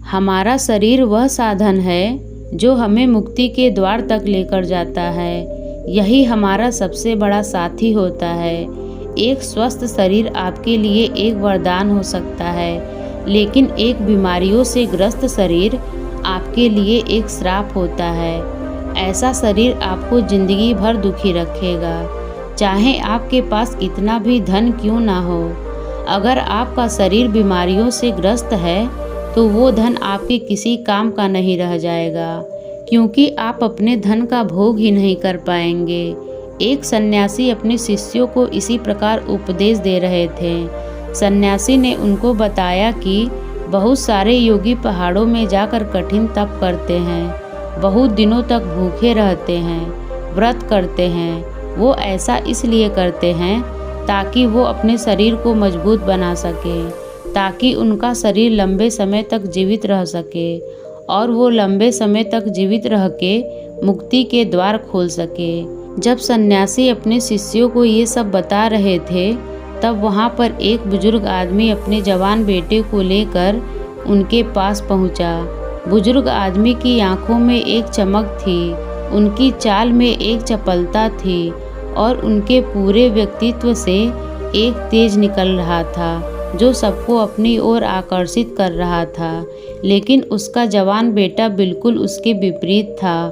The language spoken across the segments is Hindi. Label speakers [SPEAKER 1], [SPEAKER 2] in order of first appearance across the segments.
[SPEAKER 1] हमारा शरीर वह साधन है जो हमें मुक्ति के द्वार तक लेकर जाता है। यही हमारा सबसे बड़ा साथी होता है। एक स्वस्थ शरीर आपके लिए एक वरदान हो सकता है, लेकिन एक बीमारियों से ग्रस्त शरीर आपके लिए एक श्राप होता है। ऐसा शरीर आपको जिंदगी भर दुखी रखेगा, चाहे आपके पास कितना भी धन क्यों ना हो। अगर आपका शरीर बीमारियों से ग्रस्त है तो वो धन आपके किसी काम का नहीं रह जाएगा, क्योंकि आप अपने धन का भोग ही नहीं कर पाएंगे। एक सन्यासी अपने शिष्यों को इसी प्रकार उपदेश दे रहे थे। सन्यासी ने उनको बताया कि बहुत सारे योगी पहाड़ों में जाकर कठिन तप करते हैं, बहुत दिनों तक भूखे रहते हैं, व्रत करते हैं। वो ऐसा इसलिए करते हैं ताकि वो अपने शरीर को मजबूत बना सके, ताकि उनका शरीर लंबे समय तक जीवित रह सके और वो लंबे समय तक जीवित रह के मुक्ति के द्वार खोल सके। जब सन्यासी अपने शिष्यों को ये सब बता रहे थे, तब वहाँ पर एक बुजुर्ग आदमी अपने जवान बेटे को लेकर उनके पास पहुँचा। बुजुर्ग आदमी की आंखों में एक चमक थी, उनकी चाल में एक चपलता थी और उनके पूरे व्यक्तित्व से एक तेज निकल रहा था जो सबको अपनी ओर आकर्षित कर रहा था। लेकिन उसका जवान बेटा बिल्कुल उसके विपरीत था।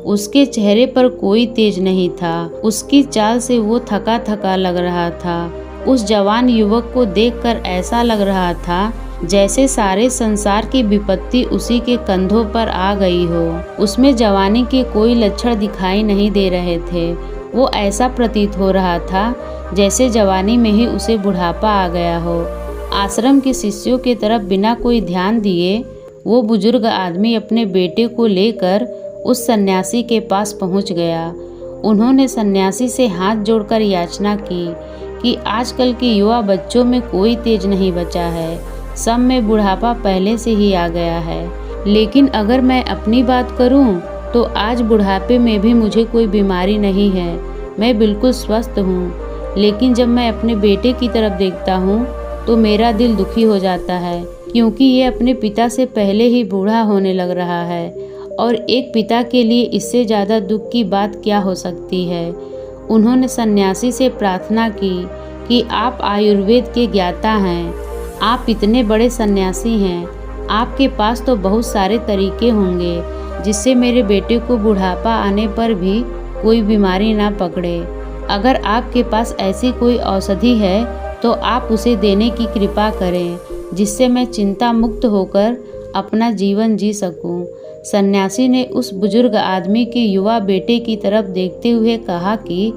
[SPEAKER 1] उसके चेहरे पर कोई तेज नहीं था, उसकी चाल से वो थका थका लग रहा था। उस जवान युवक को देखकर ऐसा लग रहा था जैसे सारे संसार की विपत्ति उसी के कंधों पर आ गई हो। उसमें जवानी के कोई लक्षण दिखाई नहीं दे रहे थे। वो ऐसा प्रतीत हो रहा था जैसे जवानी में ही उसे बुढ़ापा आ गया हो। आश्रम के शिष्यों की तरफ बिना कोई ध्यान दिए वो बुजुर्ग आदमी अपने बेटे को लेकर उस सन्यासी के पास पहुंच गया। उन्होंने सन्यासी से हाथ जोड़कर याचना की कि आजकल के युवा बच्चों में कोई तेज नहीं बचा है, सब में बुढ़ापा पहले से ही आ गया है। लेकिन अगर मैं अपनी बात करूं तो आज बुढ़ापे में भी मुझे कोई बीमारी नहीं है, मैं बिल्कुल स्वस्थ हूं। लेकिन जब मैं अपने बेटे की तरफ देखता हूं तो मेरा दिल दुखी हो जाता है, क्योंकि ये अपने पिता से पहले ही बूढ़ा होने लग रहा है और एक पिता के लिए इससे ज़्यादा दुख की बात क्या हो सकती है। उन्होंने सन्यासी से प्रार्थना की कि आप आयुर्वेद के ज्ञाता हैं, आप इतने बड़े सन्यासी हैं, आपके पास तो बहुत सारे तरीके होंगे जिससे मेरे बेटे को बुढ़ापा आने पर भी कोई बीमारी ना पकड़े। अगर आपके पास ऐसी कोई औषधि है तो आप उसे देने की कृपा करें, जिससे मैं चिंता मुक्त होकर अपना जीवन जी सकूं। सन्यासी ने उस बुजुर्ग आदमी के युवा बेटे की तरफ देखते हुए कहा कि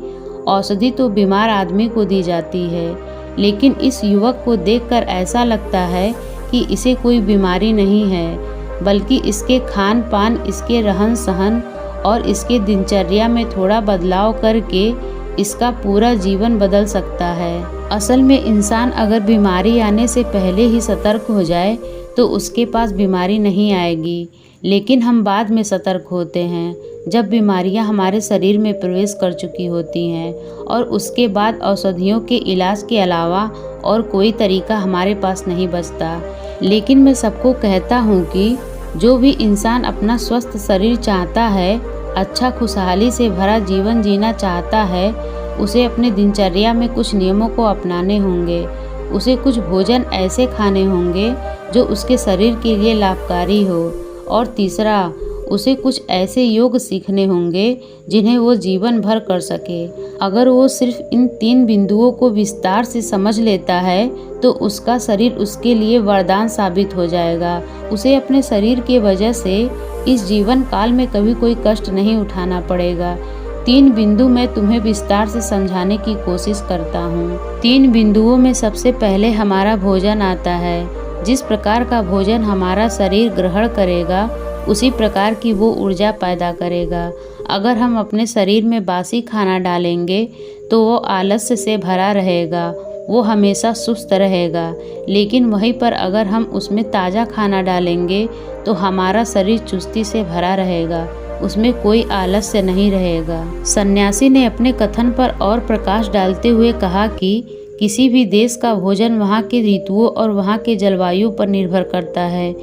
[SPEAKER 1] औषधि तो बीमार आदमी को दी जाती है, लेकिन इस युवक को देखकर ऐसा लगता है कि इसे कोई बीमारी नहीं है, बल्कि इसके खान पान, इसके रहन सहन और इसके दिनचर्या में थोड़ा बदलाव करके इसका पूरा जीवन बदल सकता है। असल में इंसान अगर बीमारी आने से पहले ही सतर्क हो जाए तो उसके पास बीमारी नहीं आएगी, लेकिन हम बाद में सतर्क होते हैं जब बीमारियां हमारे शरीर में प्रवेश कर चुकी होती हैं और उसके बाद औषधियों के इलाज के अलावा और कोई तरीका हमारे पास नहीं बचता। लेकिन मैं सबको कहता हूँ कि जो भी इंसान अपना स्वस्थ शरीर चाहता है, अच्छा खुशहाली से भरा जीवन जीना चाहता है, उसे अपने दिनचर्या में कुछ नियमों को अपनाने होंगे। उसे कुछ भोजन ऐसे खाने होंगे जो उसके शरीर के लिए लाभकारी हो। और तीसरा, उसे कुछ ऐसे योग सीखने होंगे जिन्हें वो जीवन भर कर सके। अगर वो सिर्फ इन 3 बिंदुओं को विस्तार से समझ लेता है तो उसका शरीर उसके लिए वरदान साबित हो जाएगा। उसे अपने शरीर की वजह से इस जीवन काल में कभी कोई कष्ट नहीं उठाना पड़ेगा। 3 बिंदु मैं तुम्हें विस्तार से समझाने की कोशिश करता हूँ। 3 बिंदुओं में सबसे पहले हमारा भोजन आता है। जिस प्रकार का भोजन हमारा शरीर ग्रहण करेगा उसी प्रकार की वो ऊर्जा पैदा करेगा। अगर हम अपने शरीर में बासी खाना डालेंगे तो वो आलस्य से भरा रहेगा, वो हमेशा सुस्त रहेगा। लेकिन वहीं पर अगर हम उसमें ताज़ा खाना डालेंगे तो हमारा शरीर चुस्ती से भरा रहेगा, उसमें कोई आलस्य नहीं रहेगा। सन्यासी ने अपने कथन पर और प्रकाश डालते हुए कहा कि किसी भी देश का भोजन वहाँ के ऋतुओं और वहाँ के जलवायु पर निर्भर करता है।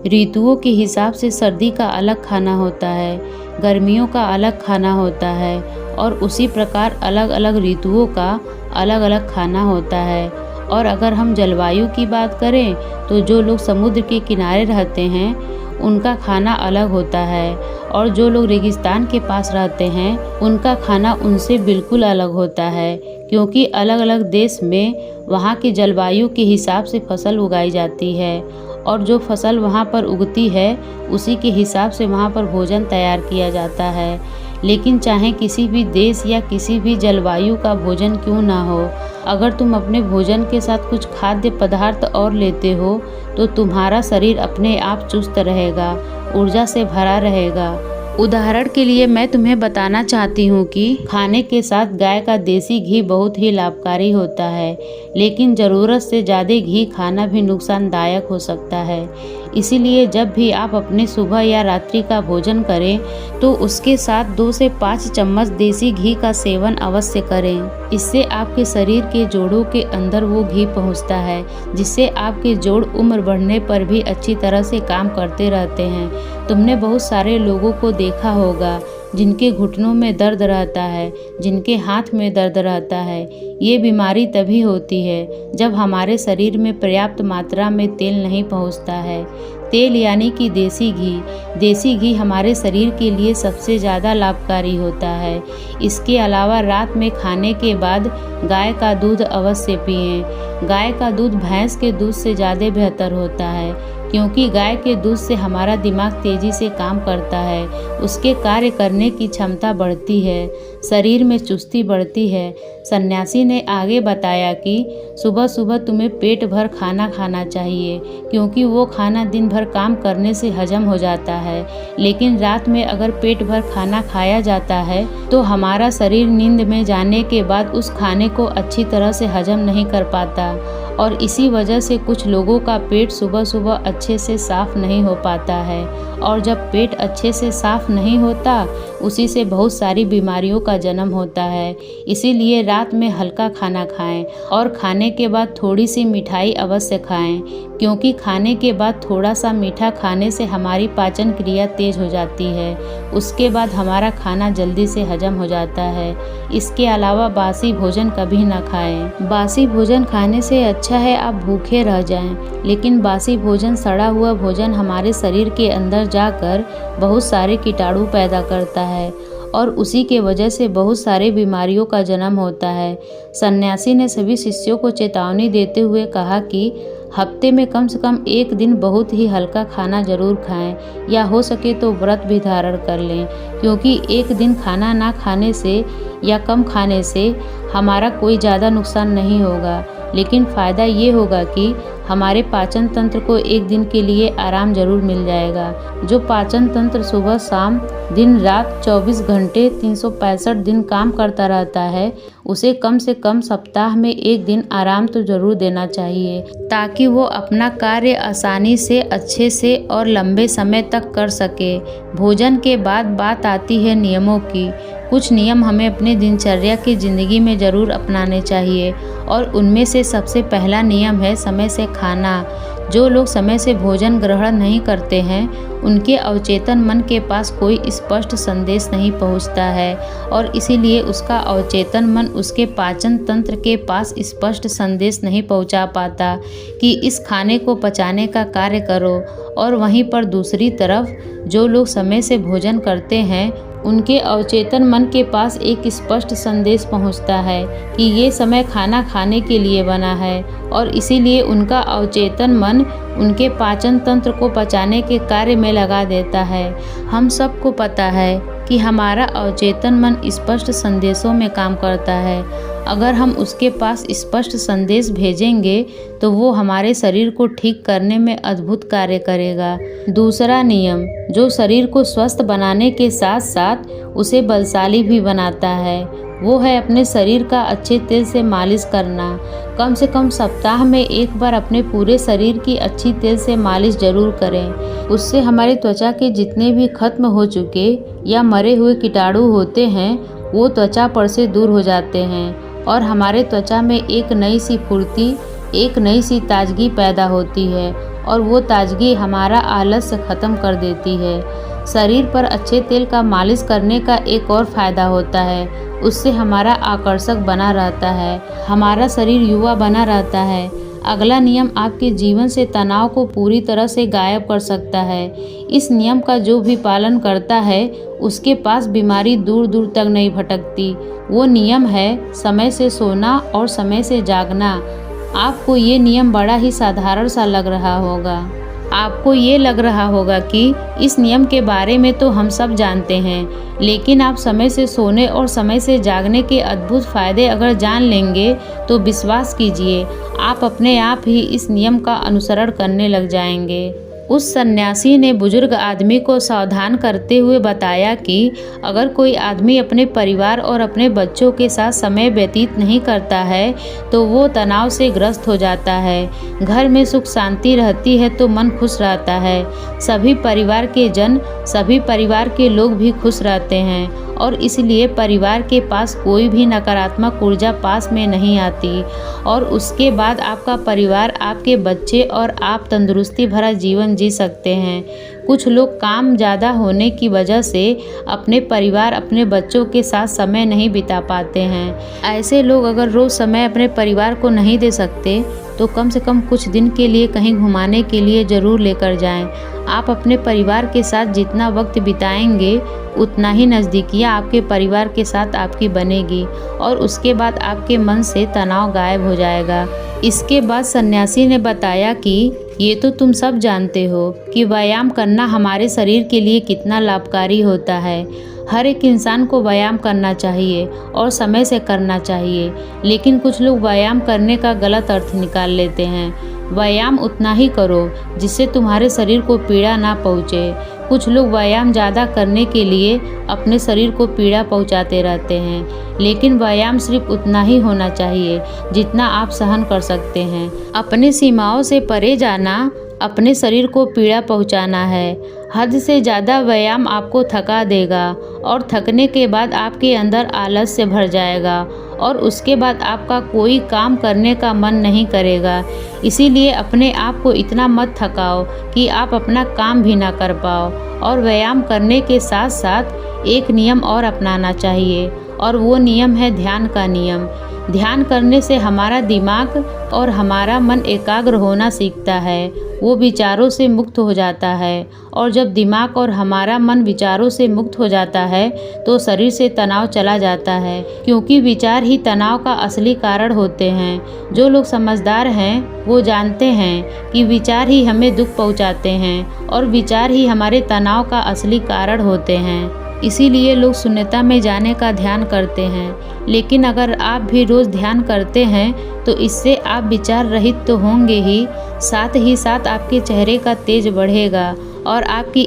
[SPEAKER 1] ऋतुओं के हिसाब से सर्दी का अलग खाना होता है, गर्मियों का अलग खाना होता है और उसी प्रकार अलग अलग ऋतुओं का अलग अलग खाना होता है। और अगर हम जलवायु की बात करें तो जो लोग समुद्र के किनारे रहते हैं उनका खाना अलग होता है और जो लोग रेगिस्तान के पास रहते हैं उनका खाना उनसे बिल्कुल अलग होता है, क्योंकि अलग अलग देश में वहाँ की जलवायु के हिसाब से फसल उगाई जाती है और जो फसल वहाँ पर उगती है उसी के हिसाब से वहाँ पर भोजन तैयार किया जाता है। लेकिन चाहे किसी भी देश या किसी भी जलवायु का भोजन क्यों ना हो, अगर तुम अपने भोजन के साथ कुछ खाद्य पदार्थ और लेते हो तो तुम्हारा शरीर अपने आप चुस्त रहेगा, ऊर्जा से भरा रहेगा। उदाहरण के लिए मैं तुम्हें बताना चाहती हूँ कि खाने के साथ गाय का देसी घी बहुत ही लाभकारी होता है, लेकिन ज़रूरत से ज़्यादा घी खाना भी नुकसानदायक हो सकता है। इसीलिए जब भी आप अपने सुबह या रात्रि का भोजन करें तो उसके साथ 2 से 5 चम्मच देसी घी का सेवन अवश्य करें। इससे आपके शरीर के जोड़ों के अंदर वो घी पहुंचता है, जिससे आपके जोड़ उम्र बढ़ने पर भी अच्छी तरह से काम करते रहते हैं। तुमने बहुत सारे लोगों को देखा होगा जिनके घुटनों में दर्द रहता है, जिनके हाथ में दर्द रहता है। ये बीमारी तभी होती है जब हमारे शरीर में पर्याप्त मात्रा में तेल नहीं पहुंचता है। तेल यानी कि देसी घी हमारे शरीर के लिए सबसे ज़्यादा लाभकारी होता है। इसके अलावा रात में खाने के बाद गाय का दूध अवश्य पिएं। गाय का दूध भैंस के दूध से ज़्यादा बेहतर होता है, क्योंकि गाय के दूध से हमारा दिमाग तेजी से काम करता है, उसके कार्य करने की क्षमता बढ़ती है, शरीर में चुस्ती बढ़ती है। सन्यासी ने आगे बताया कि सुबह सुबह तुम्हें पेट भर खाना खाना चाहिए, क्योंकि वो खाना दिन भर काम करने से हजम हो जाता है। लेकिन रात में अगर पेट भर खाना खाया जाता है तो हमारा शरीर नींद में जाने के बाद उस खाने को अच्छी तरह से हजम नहीं कर पाता और इसी वजह से कुछ लोगों का पेट सुबह सुबह अच्छे से साफ नहीं हो पाता है। और जब पेट अच्छे से साफ नहीं होता, उसी से बहुत सारी बीमारियों का जन्म होता है। इसीलिए रात में हल्का खाना खाएं और खाने के बाद थोड़ी सी मिठाई अवश्य खाएं, क्योंकि खाने के बाद थोड़ा सा मीठा खाने से हमारी पाचन क्रिया तेज हो जाती है। उसके बाद हमारा खाना जल्दी से हजम हो जाता है। इसके अलावा बासी भोजन कभी ना खाएं। बासी भोजन खाने से अच्छा है आप भूखे रह जाएं, लेकिन बासी भोजन, सड़ा हुआ भोजन हमारे शरीर के अंदर जाकर बहुत सारे कीटाणु पैदा करता है और उसी के वजह से बहुत सारी बीमारियों का जन्म होता है। सन्यासी ने सभी शिष्यों को चेतावनी देते हुए कहा कि हफ्ते में कम से कम एक दिन बहुत ही हल्का खाना जरूर खाएं, या हो सके तो व्रत भी धारण कर लें, क्योंकि एक दिन खाना ना खाने से या कम खाने से हमारा कोई ज़्यादा नुकसान नहीं होगा, लेकिन फ़ायदा ये होगा कि हमारे पाचन तंत्र को एक दिन के लिए आराम जरूर मिल जाएगा। जो पाचन तंत्र सुबह शाम दिन रात 24 घंटे 365 दिन काम करता रहता है, उसे कम से कम सप्ताह में एक दिन आराम तो जरूर देना चाहिए, ताकि वो अपना कार्य आसानी से, अच्छे से और लंबे समय तक कर सके। भोजन के बाद बात आती है नियमों की। कुछ नियम हमें अपने दिनचर्या की ज़िंदगी में ज़रूर अपनाने चाहिए और उनमें से सबसे पहला नियम है समय से खाना। जो लोग समय से भोजन ग्रहण नहीं करते हैं उनके अवचेतन मन के पास कोई स्पष्ट संदेश नहीं पहुंचता है और इसीलिए उसका अवचेतन मन उसके पाचन तंत्र के पास स्पष्ट संदेश नहीं पहुंचा पाता कि इस खाने को पचाने का कार्य करो। और वहीं पर दूसरी तरफ जो लोग समय से भोजन करते हैं उनके अवचेतन मन के पास एक स्पष्ट संदेश पहुंचता है कि ये समय खाना खाने के लिए बना है और इसीलिए उनका अवचेतन मन उनके पाचन तंत्र को पचाने के कार्य में लगा देता है। हम सबको पता है कि हमारा अवचेतन मन स्पष्ट संदेशों में काम करता है। अगर हम उसके पास स्पष्ट संदेश भेजेंगे तो वो हमारे शरीर को ठीक करने में अद्भुत कार्य करेगा। दूसरा नियम जो शरीर को स्वस्थ बनाने के साथ साथ उसे बलशाली भी बनाता है, वो है अपने शरीर का अच्छे तेल से मालिश करना। कम से कम सप्ताह में एक बार अपने पूरे शरीर की अच्छी तेल से मालिश जरूर करें। उससे हमारी त्वचा के जितने भी खत्म हो चुके या मरे हुए कीटाणु होते हैं वो त्वचा पर से दूर हो जाते हैं और हमारे त्वचा में एक नई सी फुर्ती, एक नई सी ताजगी पैदा होती है और वो ताजगी हमारा आलस्य ख़त्म कर देती है। शरीर पर अच्छे तेल का मालिश करने का एक और फ़ायदा होता है, उससे हमारा आकर्षक बना रहता है, हमारा शरीर युवा बना रहता है। अगला नियम आपके जीवन से तनाव को पूरी तरह से गायब कर सकता है। इस नियम का जो भी पालन करता है उसके पास बीमारी दूर दूर तक नहीं भटकती। वो नियम है समय से सोना और समय से जागना। आपको ये नियम बड़ा ही साधारण सा लग रहा होगा। आपको ये लग रहा होगा कि इस नियम के बारे में तो हम सब जानते हैं, लेकिन आप समय से सोने और समय से जागने के अद्भुत फ़ायदे अगर जान लेंगे तो विश्वास कीजिए आप अपने आप ही इस नियम का अनुसरण करने लग जाएंगे। उस सन्यासी ने बुजुर्ग आदमी को सावधान करते हुए बताया कि अगर कोई आदमी अपने परिवार और अपने बच्चों के साथ समय व्यतीत नहीं करता है तो वो तनाव से ग्रस्त हो जाता है। घर में सुख शांति रहती है तो मन खुश रहता है। सभी परिवार के लोग भी खुश रहते हैं और इसलिए परिवार के पास कोई भी नकारात्मक ऊर्जा पास में नहीं आती और उसके बाद आपका परिवार, आपके बच्चे और आप तंदुरुस्ती भरा जीवन जी सकते हैं। कुछ लोग काम ज़्यादा होने की वजह से अपने परिवार, अपने बच्चों के साथ समय नहीं बिता पाते हैं। ऐसे लोग अगर रोज़ समय अपने परिवार को नहीं दे सकते तो कम से कम कुछ दिन के लिए कहीं घुमाने के लिए ज़रूर लेकर जाएं। आप अपने परिवार के साथ जितना वक्त बिताएंगे उतना ही नज़दीकियाँ आपके परिवार के साथ आपकी बनेगी और उसके बाद आपके मन से तनाव गायब हो जाएगा। इसके बाद सन्यासी ने बताया कि ये तो तुम सब जानते हो कि व्यायाम करना हमारे शरीर के लिए कितना लाभकारी होता है। हर एक इंसान को व्यायाम करना चाहिए और समय से करना चाहिए, लेकिन कुछ लोग व्यायाम करने का गलत अर्थ निकाल लेते हैं। व्यायाम उतना ही करो जिससे तुम्हारे शरीर को पीड़ा ना पहुँचे। कुछ लोग व्यायाम ज़्यादा करने के लिए अपने शरीर को पीड़ा पहुँचाते रहते हैं, लेकिन व्यायाम सिर्फ उतना ही होना चाहिए जितना आप सहन कर सकते हैं। अपने सीमाओं से परे जाना अपने शरीर को पीड़ा पहुंचाना है। हद से ज़्यादा व्यायाम आपको थका देगा और थकने के बाद आपके अंदर आलस्य भर जाएगा और उसके बाद आपका कोई काम करने का मन नहीं करेगा। इसीलिए अपने आप को इतना मत थकाओ कि आप अपना काम भी ना कर पाओ। और व्यायाम करने के साथ साथ एक नियम और अपनाना चाहिए और वो नियम है ध्यान का नियम। ध्यान करने से हमारा दिमाग और हमारा मन एकाग्र होना सीखता है, वो विचारों से मुक्त हो जाता है और जब दिमाग और हमारा मन विचारों से मुक्त हो जाता है तो शरीर से तनाव चला जाता है, क्योंकि विचार ही तनाव का असली कारण होते हैं। जो लोग समझदार हैं वो जानते हैं कि विचार ही हमें दुख पहुंचाते हैं और विचार ही हमारे तनाव का असली कारण होते हैं। इसीलिए लोग शून्यता में जाने का ध्यान करते हैं, लेकिन अगर आप भी रोज़ ध्यान करते हैं तो इससे आप विचार रहित तो होंगे ही साथ आपके चेहरे का तेज बढ़ेगा और आपकी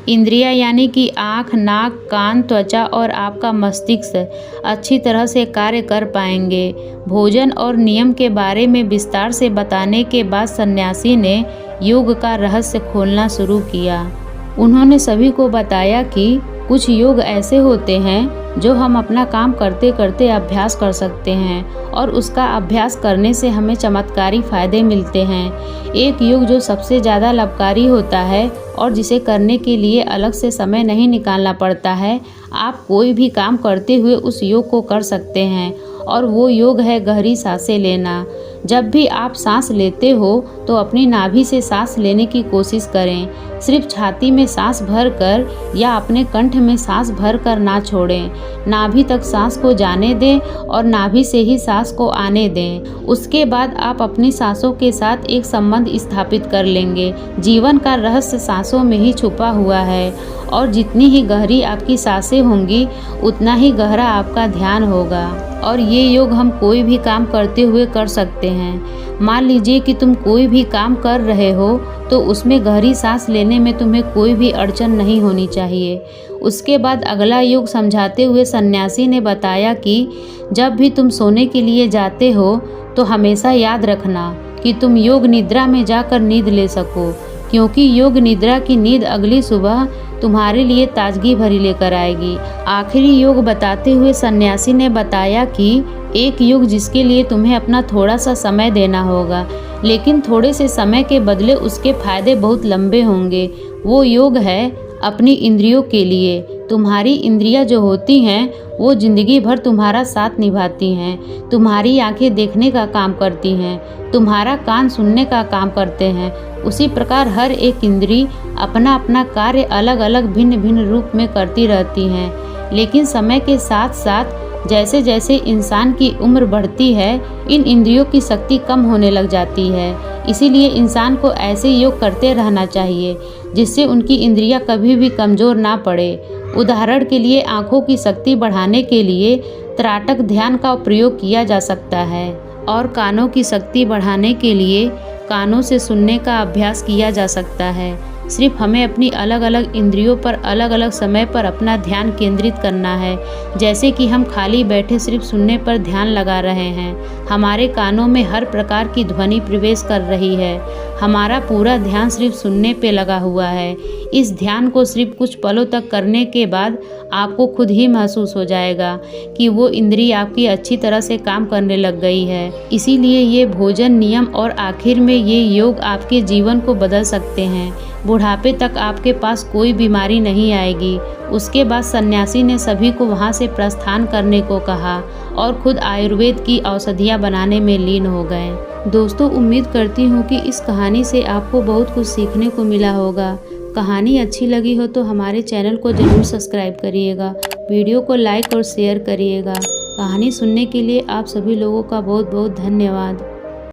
[SPEAKER 1] इंद्रियां यानी कि आँख, नाक, कान, त्वचा और आपका मस्तिष्क अच्छी तरह से कार्य कर पाएंगे। भोजन और नियम के बारे में विस्तार से बताने के बाद सन्यासी ने योग का रहस्य खोलना शुरू किया। उन्होंने सभी को बताया कि कुछ योग ऐसे होते हैं जो हम अपना काम करते करते अभ्यास कर सकते हैं और उसका अभ्यास करने से हमें चमत्कारी फ़ायदे मिलते हैं। एक योग जो सबसे ज़्यादा लाभकारी होता है और जिसे करने के लिए अलग से समय नहीं निकालना पड़ता है, आप कोई भी काम करते हुए उस योग को कर सकते हैं और वो योग है गहरी सांसें लेना। जब भी आप सांस लेते हो तो अपनी नाभि से सांस लेने की कोशिश करें। सिर्फ छाती में सांस भरकर या अपने कंठ में सांस भरकर ना छोड़ें। नाभि तक सांस को जाने दें और नाभि से ही सांस को आने दें। उसके बाद आप अपनी सांसों के साथ एक संबंध स्थापित कर लेंगे। जीवन का रहस्य सांसों में ही छुपा हुआ है और जितनी ही गहरी आपकी सांसें होंगी उतना ही गहरा आपका ध्यान होगा। और ये योग हम कोई भी काम करते हुए कर सकते हैं। मान लीजिए कि तुम कोई भी काम कर रहे हो तो उसमें गहरी सांस लेने में तुम्हें कोई भी अड़चन नहीं होनी चाहिए। उसके बाद अगला योग समझाते हुए सन्यासी ने बताया कि जब भी तुम सोने के लिए जाते हो तो हमेशा याद रखना कि तुम योग निद्रा में जाकर नींद ले सको, क्योंकि योग निद्रा की नींद अगली सुबह तुम्हारे लिए ताजगी भरी लेकर आएगी। आखिरी योग बताते हुए सन्यासी ने बताया कि एक योग जिसके लिए तुम्हें अपना थोड़ा सा समय देना होगा, लेकिन थोड़े से समय के बदले उसके फायदे बहुत लंबे होंगे। वो योग है अपनी इंद्रियों के लिए। तुम्हारी इंद्रियां जो होती हैं वो जिंदगी भर तुम्हारा साथ निभाती हैं। तुम्हारी आंखें देखने का काम करती हैं, तुम्हारा कान सुनने का काम करते हैं। उसी प्रकार हर एक इंद्री अपना अपना कार्य अलग अलग भिन्न भिन्न रूप में करती रहती हैं। लेकिन समय के साथ साथ जैसे जैसे इंसान की उम्र बढ़ती है, इन इंद्रियों की शक्ति कम होने लग जाती है। इसीलिए इंसान को ऐसे योग करते रहना चाहिए जिससे उनकी इंद्रियां कभी भी कमज़ोर ना पड़े। उदाहरण के लिए आँखों की शक्ति बढ़ाने के लिए त्राटक ध्यान का प्रयोग किया जा सकता है और कानों की शक्ति बढ़ाने के लिए कानों से सुनने का अभ्यास किया जा सकता है। सिर्फ हमें अपनी अलग अलग इंद्रियों पर अलग अलग समय पर अपना ध्यान केंद्रित करना है। जैसे कि हम खाली बैठे सिर्फ सुनने पर ध्यान लगा रहे हैं, हमारे कानों में हर प्रकार की ध्वनि प्रवेश कर रही है, हमारा पूरा ध्यान सिर्फ सुनने पे लगा हुआ है। इस ध्यान को सिर्फ कुछ पलों तक करने के बाद आपको खुद ही महसूस हो जाएगा कि वो इंद्री आपकी अच्छी तरह से काम करने लग गई है। इसीलिए ये भोजन नियम और आखिर में ये योग आपके जीवन को बदल सकते हैं। बुढ़ापे तक आपके पास कोई बीमारी नहीं आएगी। उसके बाद सन्यासी ने सभी को वहाँ से प्रस्थान करने को कहा और खुद आयुर्वेद की औषधियाँ बनाने में लीन हो गए। दोस्तों, उम्मीद करती हूँ कि इस कहानी से आपको बहुत कुछ सीखने को मिला होगा। कहानी अच्छी लगी हो तो हमारे चैनल को ज़रूर सब्सक्राइब करिएगा, वीडियो को लाइक और शेयर करिएगा। कहानी सुनने के लिए आप सभी लोगों का बहुत बहुत धन्यवाद।